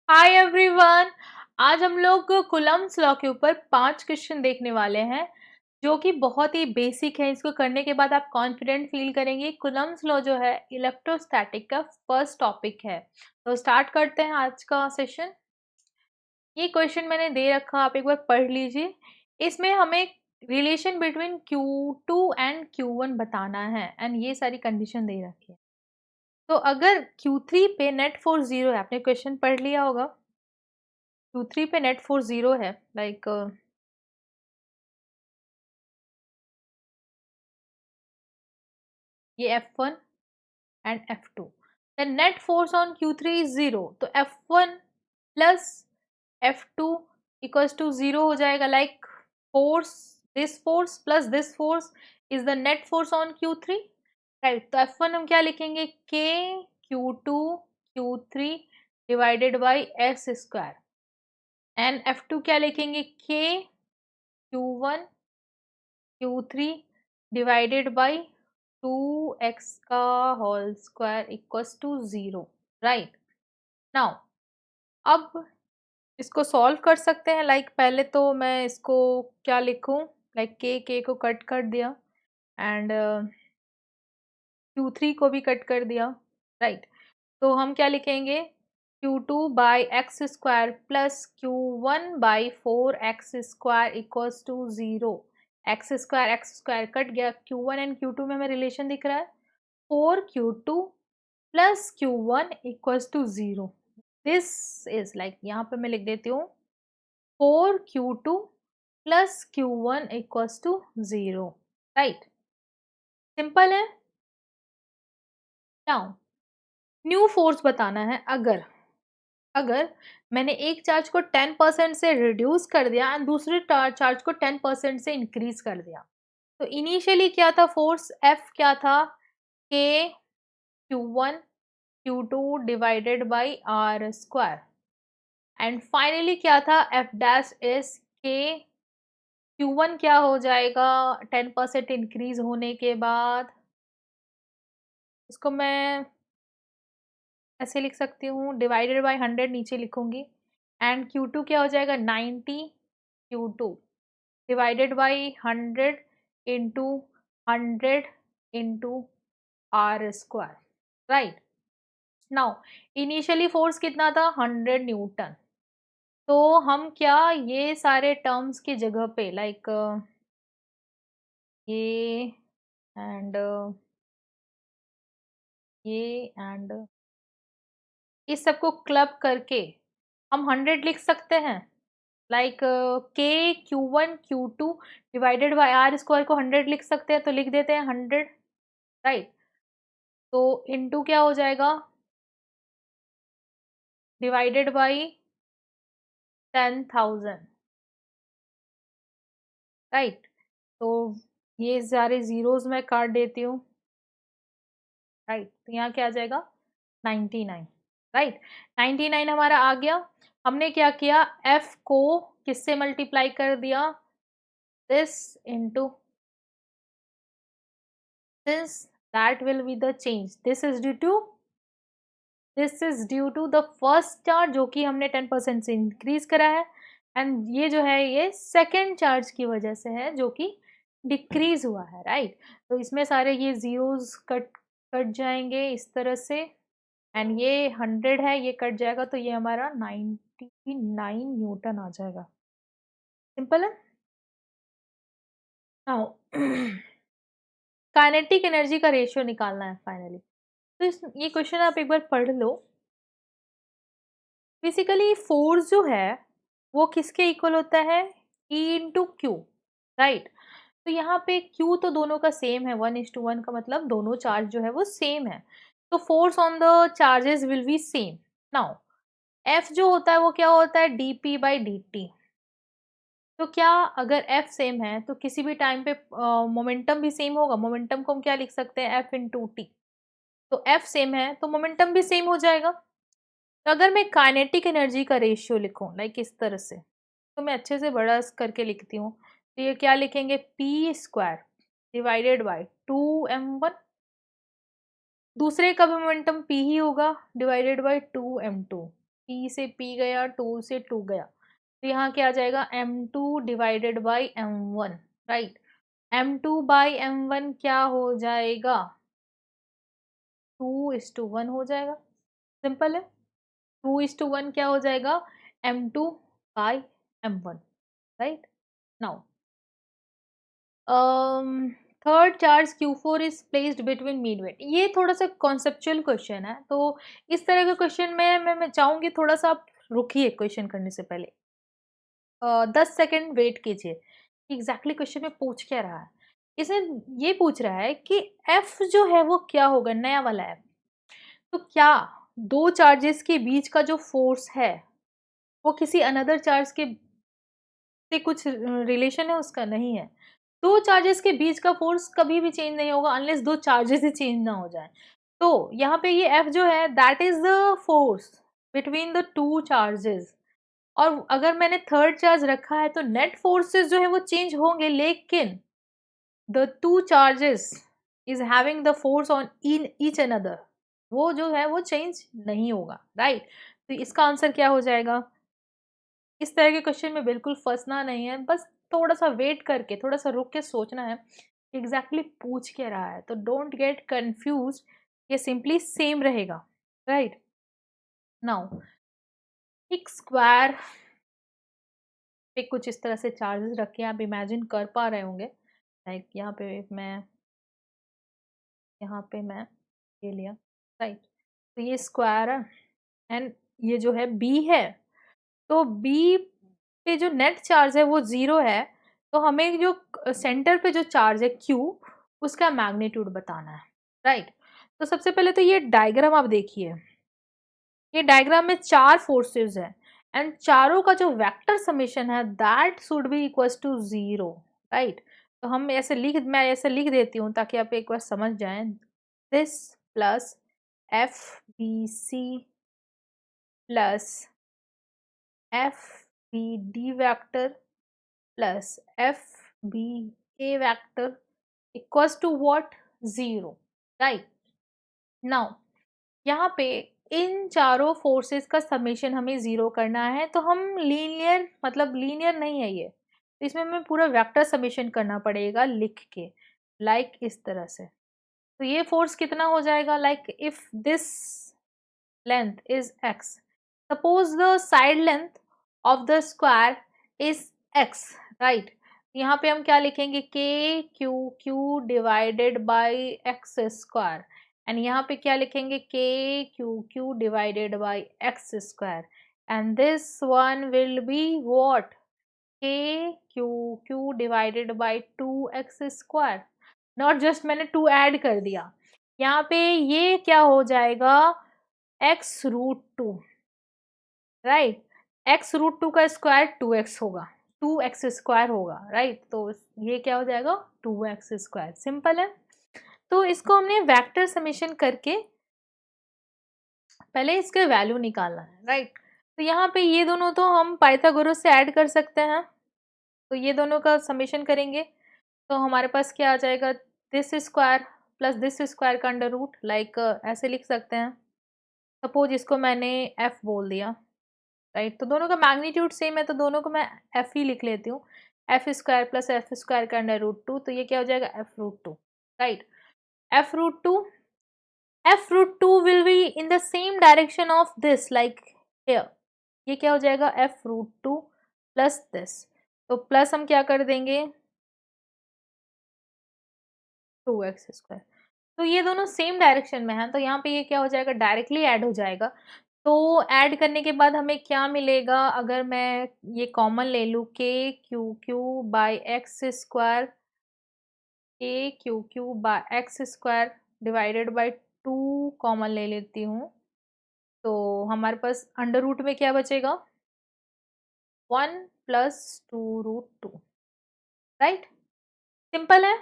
Hi everyone. आज हम लोग कुलम्स लॉ के ऊपर 5 क्वेश्चन देखने वाले हैं जो कि बहुत ही बेसिक है। इसको करने के बाद आप कॉन्फिडेंट फील करेंगे। कुलम्स लॉ जो है इलेक्ट्रोस्टैटिक का फर्स्ट टॉपिक है। तो स्टार्ट करते हैं आज का सेशन। ये क्वेश्चन मैंने दे रखा, आप एक बार पढ़ लीजिए। इसमें हमें relation between Q2 and Q1 बताना है एंड ये सारी कंडीशन दे रखी है। तो अगर Q3 पे नेट फोर्स 0 है, आपने क्वेश्चन पढ़ लिया होगा। Q3 पे नेट फोर्स 0 है, लाइक ये F1 and F2। Then net force on Q3 is 0, तो F1 plus F2 equals to 0 हो जाएगा। Like force plus this force is the net force on Q3, right. तो F1 हम क्या लिखेंगे, K Q2 Q3 divided by S square. And F2 क्या लिखेंगे, K Q1 Q3 divided by 2x का whole square equals to 0, right. Now अब इसको solve कर सकते हैं। लाइक पहले तो मैं इसको क्या लिखूं, लाइक के को कट कर दिया एंड Q3 को भी कट कर दिया, राइट। तो हम क्या लिखेंगे, Q2 by x square plus Q1 by 4x square equals to 0। X square cut गया, Q1 एंड Q2 में हमें रिलेशन दिख रहा है 4Q2 plus Q1 equals to 0। This is like, यहाँ पे मैं लिख देती हूँ 4Q2 plus Q1 equals to 0, right. Simple है। नाउ न्यू फोर्स बताना है। अगर अगर मैंने एक चार्ज को 10% से रिड्यूस कर दिया एंड दूसरे चार्ज को 10% से इंक्रीज कर दिया, तो इनिशियली क्या था फोर्स, F क्या था, K Q1 Q2 divided by R square. And finally क्या था, F dash is K Q1 क्या हो जाएगा 10% इंक्रीज होने के बाद, इसको मैं ऐसे लिख सकती हूँ, डिवाइडेड बाई 100 नीचे लिखूंगी। एंड Q2 क्या हो जाएगा 90 Q2 divided by 100 into 100 into R square, right. Now initially force कितना था 100 न्यूटन। तो हम क्या ये सारे टर्म्स की जगह पे लाइक ये एंड ये एंड इस सबको क्लब करके हम 100 लिख सकते हैं। Like K Q1 Q2 divided by R square को 100 लिख सकते हैं, तो लिख देते हैं 100, राइट। तो इनटू क्या हो जाएगा, डिवाइडेड बाई 10,000, राइट। तो ये सारे जीरोस मैं काट देती हूँ, राइट। तो यहाँ क्या आ जाएगा 99, राइट। 99 हमारा आ गया। हमने क्या किया, F को किससे मल्टीप्लाई कर दिया, this into this, that will be the change. This is due to the first charge जो कि हमने 10% से इंक्रीज करा है, एंड ये जो है ये सेकेंड चार्ज की वजह से है जो कि डिक्रीज हुआ है, राइट। तो इसमें सारे ये जीरोस कट कट जाएंगे इस तरह से, एंड ये 100 है, ये कट जाएगा, तो ये हमारा 99 न्यूटन आ जाएगा। सिंपल है। नाउ काइनेटिक एनर्जी का रेशियो निकालना है फाइनली। तो ये क्वेश्चन आप एक बार पढ़ लो। बेसिकली फोर्स जो है वो किसके इक्वल होता है, E इंटू क्यू, राइट। तो यहाँ पे क्यू तो दोनों का सेम है, 1:1 का मतलब दोनों चार्ज जो है वो सेम है। तो force on the charges will be same. Now F जो होता है वो क्या होता है, dp बाई dt। तो क्या अगर एफ सेम है तो किसी भी टाइम पे मोमेंटम भी सेम होगा। मोमेंटम को हम क्या लिख सकते हैं, एफ इंटू टी। तो एफ सेम है तो मोमेंटम भी सेम हो जाएगा। तो अगर मैं काइनेटिक एनर्जी का रेशियो लिखूं लाइक इस तरह से, तो मैं अच्छे से बड़ा करके लिखती हूँ। तो ये क्या लिखेंगे, P square divided by 2m1, दूसरे का भी मोमेंटम पी ही होगा, डिवाइडेड बाई 2m2, P से P गया, 2 से 2 गया, तो यहाँ क्या आ जाएगा M2 divided by M1, right. M2 by M1 क्या हो जाएगा, 2:1 हो जाएगा, सिंपल है। 2:1 क्या हो जाएगा, M2 by M1, right. Now third charge Q4 is placed between midway. ये थोड़ा सा कॉन्सेप्चुअल क्वेश्चन है, तो इस तरह के क्वेश्चन में मैं चाहूंगी थोड़ा सा आप रुकिए क्वेश्चन करने से पहले, 10 सेकेंड वेट कीजिए। एग्जैक्टली क्वेश्चन में पूछ क्या रहा है, इसमें ये पूछ रहा है कि एफ जो है वो क्या होगा, नया वाला एफ। तो क्या दो चार्जेस के बीच का जो फोर्स है वो किसी अनदर चार्ज के से कुछ रिलेशन है उसका, नहीं है। दो चार्जेस के बीच का फोर्स कभी भी चेंज नहीं होगा अनलेस दो चार्जेस ही चेंज ना हो जाए। तो यहाँ पे ये एफ जो है that is the force between the two charges, और अगर मैंने थर्ड चार्ज रखा है तो नेट फोर्सेस जो है वो चेंज होंगे, लेकिन the two charges is having the force on in each another, वो जो है वो चेंज नहीं होगा, राइट। तो इसका आंसर क्या हो जाएगा। इस तरह के क्वेश्चन में बिल्कुल फंसना नहीं है, बस थोड़ा सा वेट करके थोड़ा सा रुक के सोचना है एग्जैक्टली पूछ क्या रहा है। तो डोंट गेट कंफ्यूज, ये सिंपली सेम रहेगा, राइट। नाउ एक स्क्वायर पे कुछ इस तरह से चार्जेस रखे आप इमेजिन कर पा रहे होंगे, लाइक यहाँ पे मैं ये लिया, राइट। तो ये स्क्वायर है एंड ये जो है बी है, तो बी पे जो नेट चार्ज है वो 0 है, तो हमें जो सेंटर पे जो चार्ज है क्यू उसका मैग्नीट्यूड बताना है, राइट। तो सबसे पहले तो ये डायग्राम आप देखिए, ये डायग्राम में चार फोर्सेस है एंड चारों का जो वेक्टर समेशन है that should be equals to 0, right. तो मैं ऐसे लिख देती हूँ ताकि आप एक बार समझ जाएं, this plus F B C plus F B D vector plus F B A vector equals to what, 0, right. Now यहाँ पे इन चारों फोर्सेस का समेशन हमें 0 करना है, तो हम लीनियर मतलब लीनियर नहीं है ये, तो इसमें हमें पूरा वेक्टर समेशन करना पड़ेगा लिख के, लाइक इस तरह से। तो ये फोर्स कितना हो जाएगा, like if this length is x, suppose the side length of the square is x, right। यहाँ पे हम क्या लिखेंगे, k q q divided by x square, and यहाँ पे क्या लिखेंगे, k q q divided by x square, and this one will be what, k q q divided by 2x square. Not just मैंने 2 ऐड कर दिया, यहाँ पे ये क्या हो जाएगा, x√2, राइट। x√2 का स्क्वायर 2x होगा, 2x स्क्वायर होगा, राइट। तो ये क्या हो जाएगा, 2x स्क्वायर, सिंपल है। तो इसको हमने वेक्टर समेशन करके पहले इसके वैल्यू निकालना है, राइट। तो यहाँ पे ये दोनों तो हम पाइथागोरस से ऐड कर सकते हैं, तो ये दोनों का समेशन करेंगे तो हमारे पास क्या आ जाएगा, this square plus this square का अंडर रूट, लाइक ऐसे लिख सकते हैं। सपोज इसको मैंने f बोल दिया, राइट। तो दोनों का मैग्नीट्यूड सेम है तो दोनों को मैं f ही लिख लेती हूँ, F square plus F square का अंडर रूट 2, तो ये क्या हो जाएगा f√2, right. f√2 will be in the same direction of this, like here, ये क्या हो जाएगा f√2 प्लस दिस, तो प्लस हम क्या कर देंगे 2x स्क्वायर, तो ये दोनों सेम डायरेक्शन में हैं, तो यहाँ पे ये क्या हो जाएगा, डायरेक्टली ऐड हो जाएगा। तो ऐड करने के बाद हमें क्या मिलेगा, अगर मैं ये कॉमन ले लूँ, K Q Q by x square, K Q Q by x square divided by 2 common ले लेती हूँ, तो हमारे पास अंडर रूट में क्या बचेगा, 1 प्लस 2√2, राइट। सिंपल है,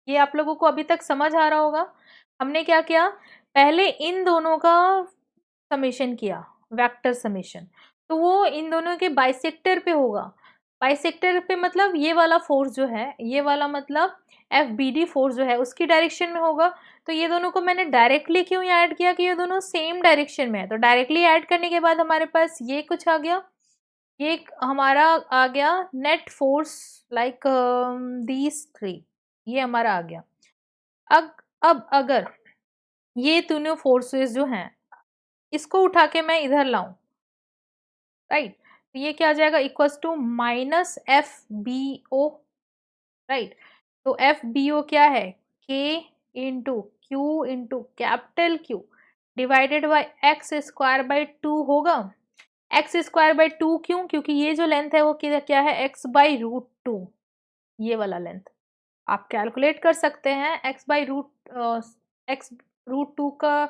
ये आप लोगों को अभी तक समझ आ रहा होगा। हमने क्या किया, पहले इन दोनों का समेशन किया, वेक्टर समेशन, तो वो इन दोनों के बाइसेक्टर पे होगा, बाइसेक्टर पे मतलब ये वाला फोर्स जो है, ये वाला मतलब FBD फोर्स जो है उसकी डायरेक्शन में होगा। तो ये दोनों को मैंने डायरेक्टली क्यों ऐड किया कि ये दोनों सेम डायरेक्शन में है। तो डायरेक्टली ऐड करने के बाद हमारे पास ये कुछ आ गया, ये हमारा आ गया net force like these three, ये हमारा आ गया। अब अगर ये दोनों फोर्सेस जो हैं इसको उठा के मैं इधर लाऊं, राइट, तो ये क्या आ जाएगा, equals to minus FBO, right. तो FBO क्या है, K into Q into capital Q divided by x square by 2 होगा। एक्स स्क्वायर बाई 2 क्यों, क्योंकि ये जो लेंथ है वो क्या है, x/√2, ये वाला लेंथ आप कैलकुलेट कर सकते हैं। x/√2 का,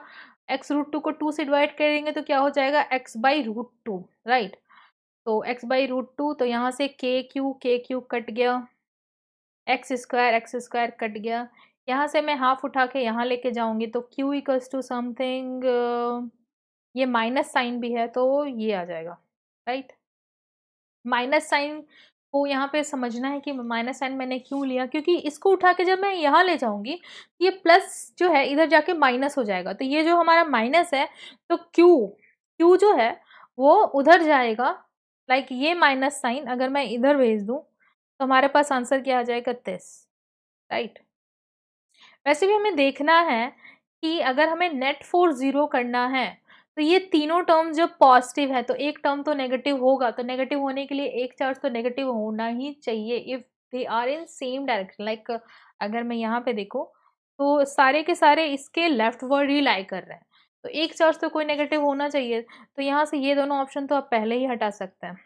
x√2 को 2 से डिवाइड करेंगे तो क्या हो जाएगा, x/√2, राइट। तो x/√2, तो यहाँ से के क्यू कट गया, एक्स स्क्वायर कट गया। यहाँ से मैं हाफ उठा के यहाँ लेके जाऊंगी तो q इक्वल्स टू समथिंग, ये माइनस साइन भी है तो ये आ जाएगा, राइट। माइनस साइन को यहाँ पे समझना है कि माइनस साइन मैंने क्यों लिया, क्योंकि इसको उठा के जब मैं यहाँ ले जाऊंगी ये प्लस जो है इधर जाके माइनस हो जाएगा। तो ये जो हमारा माइनस है तो क्यू जो है वो उधर जाएगा, लाइक ये माइनस साइन अगर मैं इधर भेज दूं तो हमारे पास आंसर क्या आ जाएगा, दिस, राइट। वैसे भी हमें देखना है कि अगर हमें नेट फोर्स जीरो करना है तो ये तीनों टर्म जब पॉजिटिव है तो एक टर्म तो नेगेटिव होगा। तो नेगेटिव होने के लिए एक चार्ज तो नेगेटिव होना ही चाहिए if they are in same direction. Like अगर मैं यहाँ पे देखूँ तो सारे के सारे इसके लेफ्ट वर्ड ही लाई कर रहे हैं, तो एक चार्ज तो कोई नेगेटिव होना चाहिए। तो यहाँ से ये दोनों ऑप्शन तो आप पहले ही हटा सकते हैं।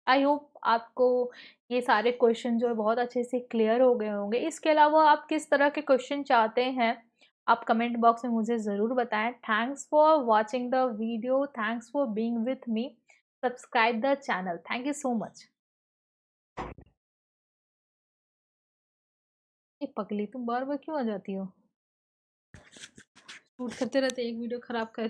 आई होप आपको ये सारे क्वेश्चन जो है बहुत अच्छे से क्लियर हो गए होंगे। इसके अलावा आप किस तरह के क्वेश्चन चाहते हैं आप कमेंट बॉक्स में मुझे ज़रूर बताएं। Thanks for watching the video, thanks for being with me, subscribe the channel, thank you so much. ये पगली तुम बार बार क्यों आ जाती हो, शूट करते रहते एक वीडियो खराब कर